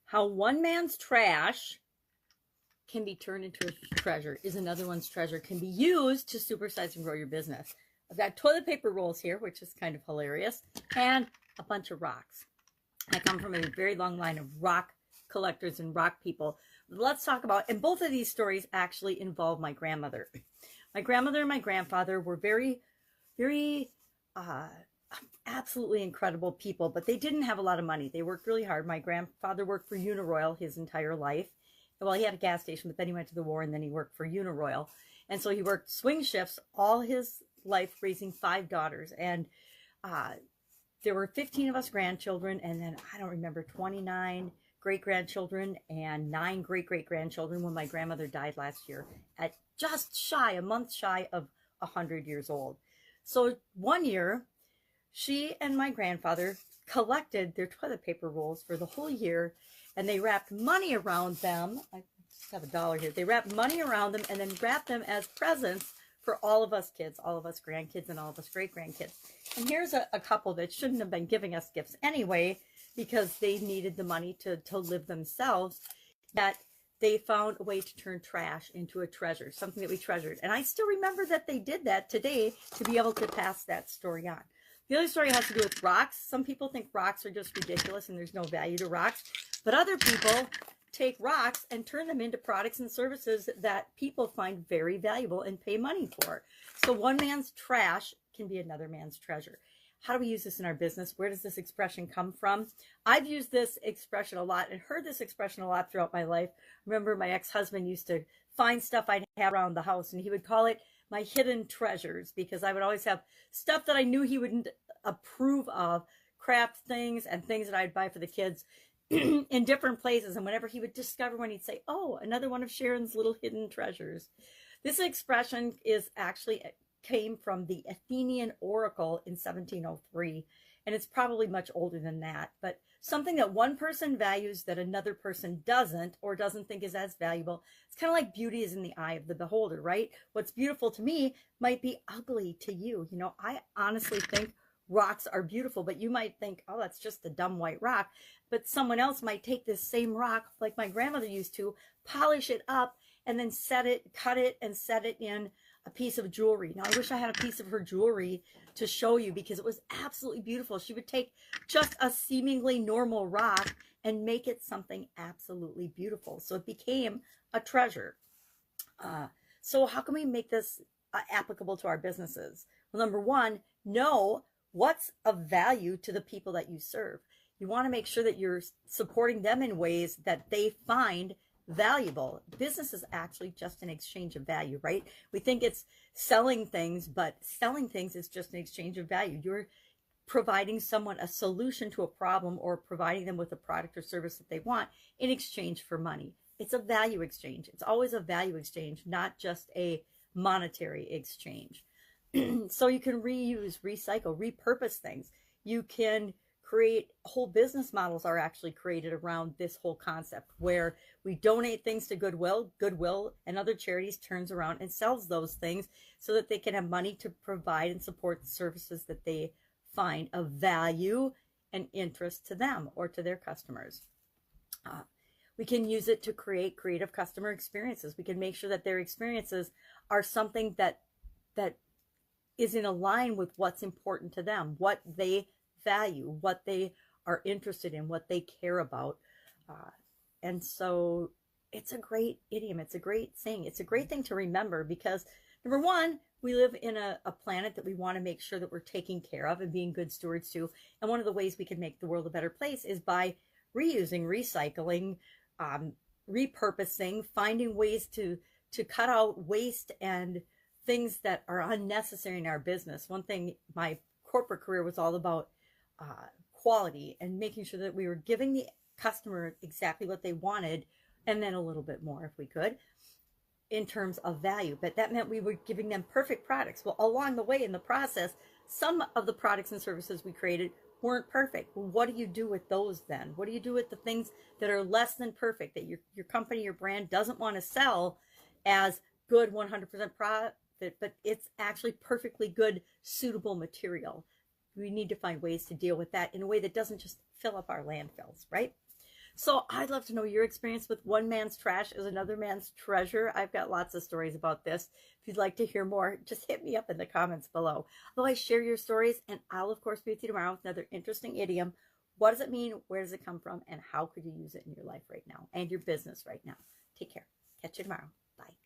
How one man's trash can be turned into a treasure is another one's treasure, can be used to supersize and grow your business. I've got toilet paper rolls here, which is kind of hilarious, and a bunch of rocks. I come from a very long line of rock collectors and rock people. Let's talk about, and both of these stories actually involve my grandmother. My grandmother and my grandfather were very, very absolutely incredible people, but they didn't have a lot of money. They worked really hard. My grandfather worked for Uniroyal his entire life. Well, he had a gas station, but then he went to the war and then he worked for Uniroyal. And so he worked swing shifts all his life, raising 5 daughters. And there were 15 of us grandchildren, and then I don't remember, 29 great-grandchildren and 9 great-great-grandchildren when my grandmother died last year at just a month shy of 100 years old. So one year, she and my grandfather collected their toilet paper rolls for the whole year, and they wrapped money around them. I just have $1 here. They wrapped money around them and then wrapped them as presents for all of us kids, all of us grandkids, and all of us great-grandkids. And here's a couple that shouldn't have been giving us gifts anyway, because they needed the money to live themselves, that they found a way to turn trash into a treasure, something that we treasured. And I still remember that they did that today to be able to pass that story on. The other story has to do with rocks. Some people think rocks are just ridiculous and there's no value to rocks, but other people take rocks and turn them into products and services that people find very valuable and pay money for. So one man's trash can be another man's treasure. How do we use this in our business? Where does this expression come from? I've used this expression a lot and heard this expression a lot throughout my life. Remember, my ex-husband used to find stuff I'd have around the house, and he would call it my hidden treasures, because I would always have stuff that I knew he wouldn't approve of, craft things and things that I'd buy for the kids in different places. And whenever he would discover one, he'd say, oh, another one of Sharon's little hidden treasures. This expression is actually came from the Athenian Oracle in 1703, and it's probably much older than that, but something that one person values that another person doesn't, or doesn't think is as valuable. It's kind of like beauty is in the eye of the beholder, right? What's beautiful to me might be ugly to you. You know, I honestly think rocks are beautiful, but you might think, oh, that's just a dumb white rock. But someone else might take this same rock, like my grandmother used to, polish it up, and then set it, cut it, and set it in a piece of jewelry. Now, I wish I had a piece of her jewelry to show you, because it was absolutely beautiful. She would take just a seemingly normal rock and make it something absolutely beautiful. So it became a treasure. So how can we make this applicable to our businesses? Well, number one, know what's of value to the people that you serve. You want to make sure that you're supporting them in ways that they find valuable. Business is actually just an exchange of value, right? We think it's selling things, but selling things is just an exchange of value. You're providing someone a solution to a problem, or providing them with a product or service that they want in exchange for money. It's a value exchange. It's always a value exchange, not just a monetary exchange. So you can reuse, recycle, repurpose things. You can create whole business models are actually created around this whole concept, where we donate things to Goodwill and other charities turns around and sells those things so that they can have money to provide and support the services that they find of value and interest to them or to their customers. We can use it to create creative customer experiences. We can make sure that their experiences are something that is in line with what's important to them, what they value, what they are interested in, what they care about. And so it's a great idiom. It's a great saying. It's a great thing to remember, because number one, we live in a planet that we want to make sure that we're taking care of and being good stewards to. And one of the ways we can make the world a better place is by reusing, recycling, repurposing, finding ways to cut out waste and things that are unnecessary in our business. One thing, my corporate career was all about quality and making sure that we were giving the customer exactly what they wanted, and then a little bit more if we could, in terms of value. But that meant we were giving them perfect products. Well, along the way in the process, some of the products and services we created weren't perfect. Well, what do you do with those then? What do you do with the things that are less than perfect, that your company, your brand doesn't want to sell as good 100% profit, but it's actually perfectly good, suitable material? We need to find ways to deal with that in a way that doesn't just fill up our landfills, right? So I'd love to know your experience with one man's trash is another man's treasure. I've got lots of stories about this. If you'd like to hear more, just hit me up in the comments below. Otherwise, share your stories, and I'll, of course, be with you tomorrow with another interesting idiom. What does it mean? Where does it come from? And how could you use it in your life right now and your business right now? Take care. Catch you tomorrow. Bye.